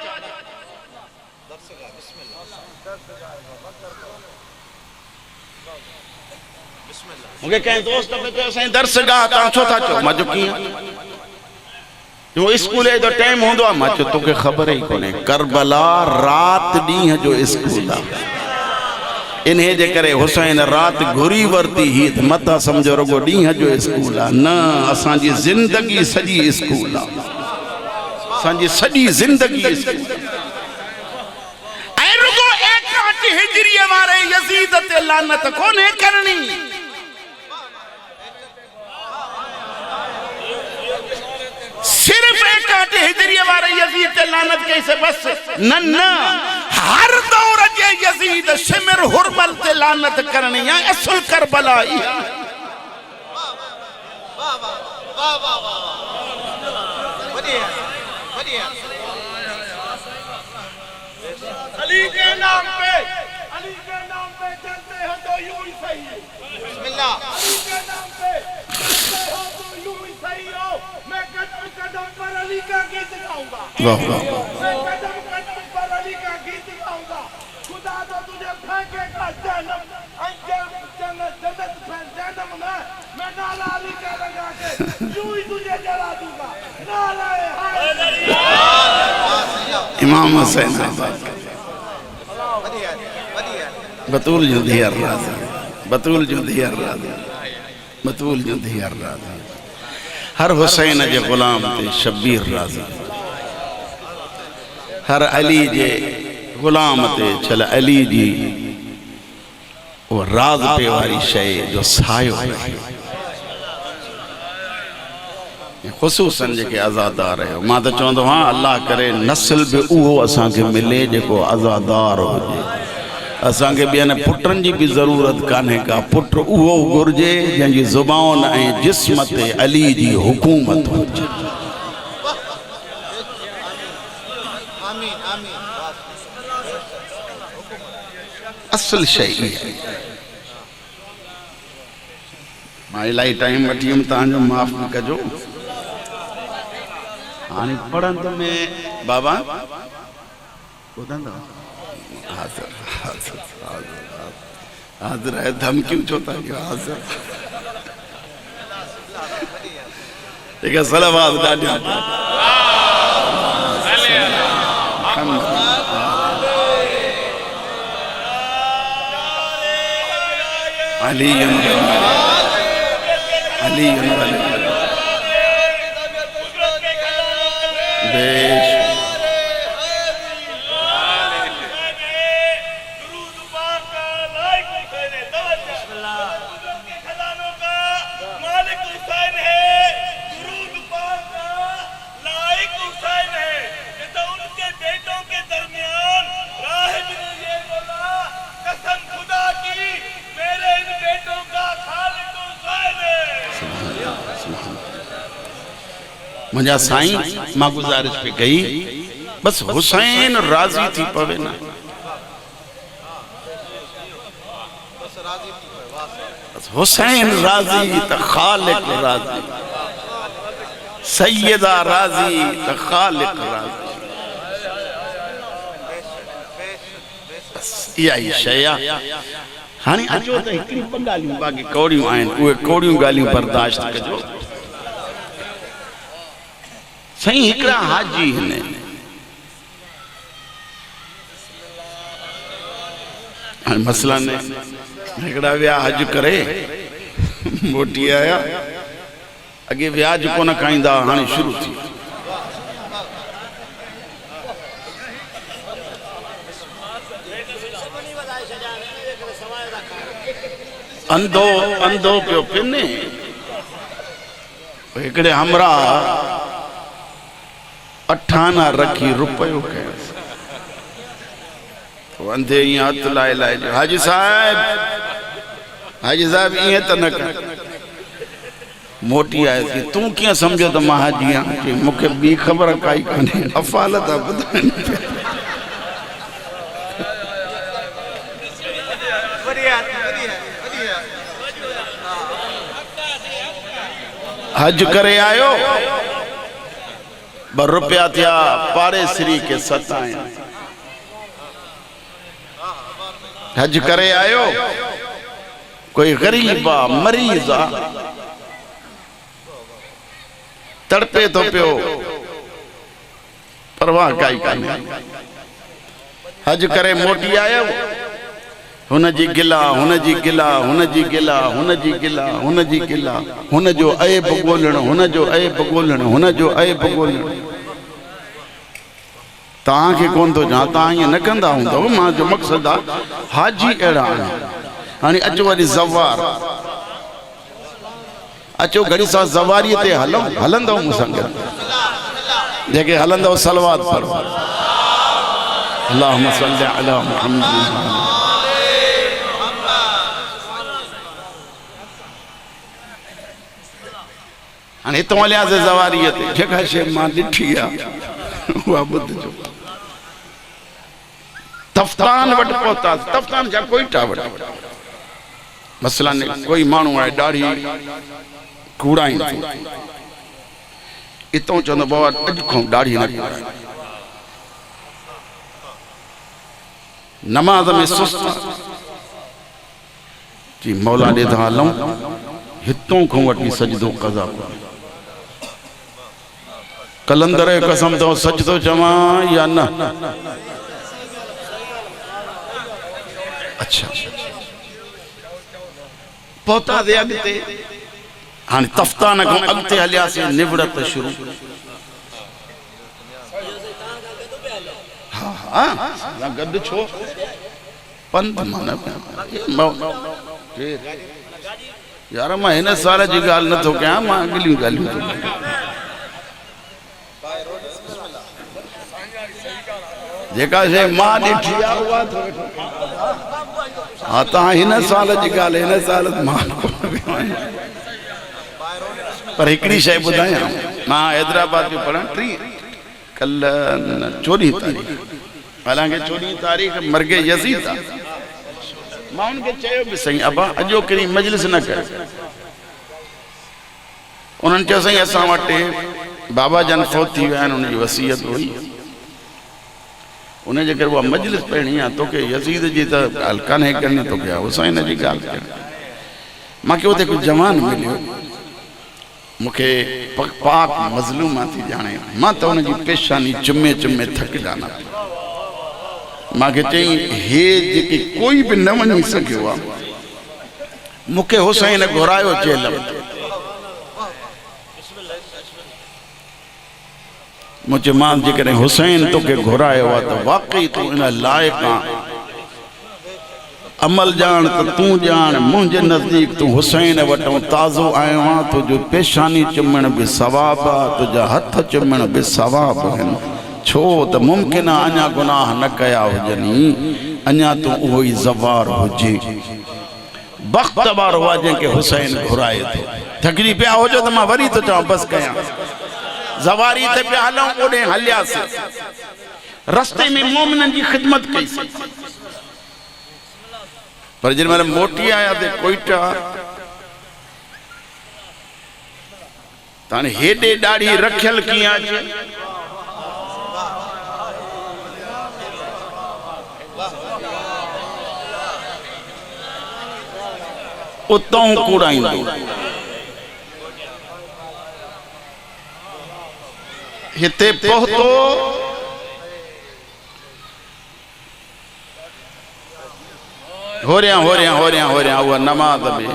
मुझे कहीं दोस्त पे तो सही दर्स गाह ता छो था चो मजो किया जो स्कूल जो टाइम होंदो आ मचो तोके खबर ही कोने करबला रात दी जो स्कूल आ इन्हे जे करे हुसैन रात घुरी वरती ही मता समझो रगो दी जो स्कूल आ न असा जी जिंदगी सजी स्कूल आ असा जी सजी जिंदगी स्कूल ए रगो 61 हिजरी वारे यजीद ते लानत कोने करनी सिर्फ 61 हिजरी वाले यजीद ते लानत कैसे बस न हर दौर जे यजीद शिमर हुरमल ते लानत करनी है असल करबला ही अली के नाम पे चलते हैं तो यूं ही सही है बिस्मिल्लाह अली के नाम पे चलते हो तो यूं ही सही हो मैं कदम कदम पर अली का गीत गाऊंगा वाह वाह मैं कदम कदम पर अली का गीत गाऊंगा खुदा तो तुझे फेंकेगा जन्नत जन्नत में मैं नाला अली का लगा के यूं ही तुझे जला दूंगा नाला इमाम हुसैन बतूल जो दियर राज़ी बतूल जो दियर राज़ी बतूल जो दियर राज़ी हर हुसैन जे गुलाम ते शब्बीर राज़ी हर अली जे गुलाम ते चल अली जी वो राज पे वाली शय जो सायो खुसूसन जेके आज़ादार है मां तो चवंदो हां अल्लाह करे नस्ल भी उहो असां के मिले जेको आज़ादार होजे असां के बियन पुटन जी भी जरूरत काने का पुट उहो गुरजे जंजी जुबान ए जिस्म ते अली जी हुकूमत होजे आमीन आमीन असल शय है मां इलाही टाइम वठियम तांजो माफ कजो हाने पढ़ंद में बाबा ॿुधंदा हाज़िर हाज़िर हाज़िर है धमकियूं छो था ॾियो हाज़िर ठीक है सलावत ॾाढियूं अली अली बेश मुझा साईं मां गुजारिश पे गई बस हुसैन राजी थी पवे ना बस हुसैन राजी त खालिक राजी सैयदा राजी त खालिक राजी बस यही शया हाने अचो त हिकड़ी बंगालियूं बाकी कौड़ियूं आहिनि उहे कौड़ियूं ॻाल्हियूं बर्दाश्त कजो सही हिकड़ा हाजी ने मसला ने हिकड़ा विया हज करे मोटी आया अगे व्याज को न खाईंदा हाने शुरू थी अंधो अंधो पियो पिने हिकिड़े हमरा 8 आना रखी रुपयो कयोसि अंधे ईअं हथ लाए लाए हाजी साहब ईअं त न कर मोटी आए थी तू कीअं सम्झो त मां हाजी आहियां मूंखे ॿी ख़बर काई कोन्हे अफ़ाल था ॿुधाइनि हज करे आयो 2 रुपया थिया पारे श्री के 7 आया हज करे आयो कोई गरीब आ मरीज आ तड़पे तो पियो परवाह काई कान्हे हज करे मोटी आयो हुनजी गिला हुनजी गिला हुनजी गिला हुनजी गिला हुनजी गिला हुनजो ऐब ॻोल्हण हुनजो ऐब ॻोल्हण हुनजो ऐब ॻोल्हण तव्हांखे कोन थो ॼाण तव्हां ईअं न कंदा हूंदव मां जो मक़सदु आहे हाजी अहिड़ा आहिनि हाणे अचो वरी ज़वार अचो घड़ी सां ज़वारीअ ते हलंदव मूंसां गॾु जेके हलंदव सलवात पढ़ो अल्लाहुम्मा सल्ली अला मुहम्मद हाणे हितां हलियासीं ज़वारीअ ते जेका शइ मां ॾिठी आहे उहा ॿुधजो तफ्तान वटि पहुतासीं तफ्तान जा कोईटा वटि मसलन कोई माण्हू आहे ॾाढी कूड़ाईंदो हितां चवंदो बाबा अॼु खां ॾाढी न कूड़ाई नमाज़ में सुस्त जी मौला ॾे था हलूं हितों खां वठी सजदो क़ज़ा कयो कलंदर जो कसम तो सच तो चवां या न अच्छा पहुता दे अॻिते हाणे तफ्तान खां अॻिते हलियासीं निवड़त शुरू हा गॾु छो पंध माना यार मां हिन साल जी ॻाल्हि नथो कयां मां अॻिलियूं ॻाल्हियूं जेका शइ मां ॾिठी आहे उहा हा तव्हां हिन साल जी ॻाल्हि हिन साल मां पर हिकिड़ी शइ ॿुधायां मां हैदराबाद में पढ़ां कल 14 तारीख़ हालांकि 14 तारीख़ मर्गे यज़ीद आहे मां उनखे चयो बि सही अबा अॼो कहिड़ी मजलिस न कर उन्हनि चयो साईं असां वटि बाबा जन फौत थी विया आहिनि उनजी वसीयत हुई उनजे करे उहा मजलिस पढ़णी आहे तोखे यज़ीद जी त ॻाल्हि कान्हे करणी तोखे हुसैन जी ॻाल्हि करणी मूंखे उते कुझु जवान मिलियो मूंखे पाक मज़लूम थी ॼाणे मां त उनजी पेशानी चुमे चुमे थक ॼाणा मूंखे चई हे जेके कोई बि न वञी सघियो आहे मूंखे हुसैन घुरायो जेल में मुझे मां जेकॾहिं हुसैन तोखे घुरायो आहे त वाकई तूं इन लाइक़ु आहे अमल ॼाण त तूं ॼाण मुंहिंजे नज़दीक तूं हुसैन वटि ताज़ो आयो आहे तुंहिंजो पेशानी चुमण बि सवाब आहे तुंहिंजा हथ चुमण बि सवाब आहिनि छो त मुमकिन आहे अञा गुनाह न कया हुजनि अञा तूं उहो ई ज़वार हुजे वक़्त वारो आहे जंहिंखे हुसैन घुराए थो थकिजी पिया हुजो त मां वरी थो चवां बसि कयां ज़वारी ते पिया हलूं ओॾे हलियासीं रस्ते में मोमिननि जी ख़िदमत कईसीं पर जंहिं महिल मोटी आया ते कोईटा त हाणे हेॾे ॾाढी रखियल कीअं अचे उतां कूड़ाईंदो हिते पहुतो होरियां उहा नमाज़ में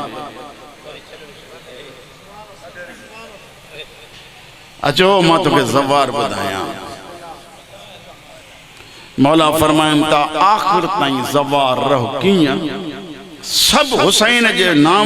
अचो मां तोखे ज़वार ॿुधायां मौला फरमाइनि था आख़िर ताईं ज़वार रहो कीअं सब हुसैन जे नाम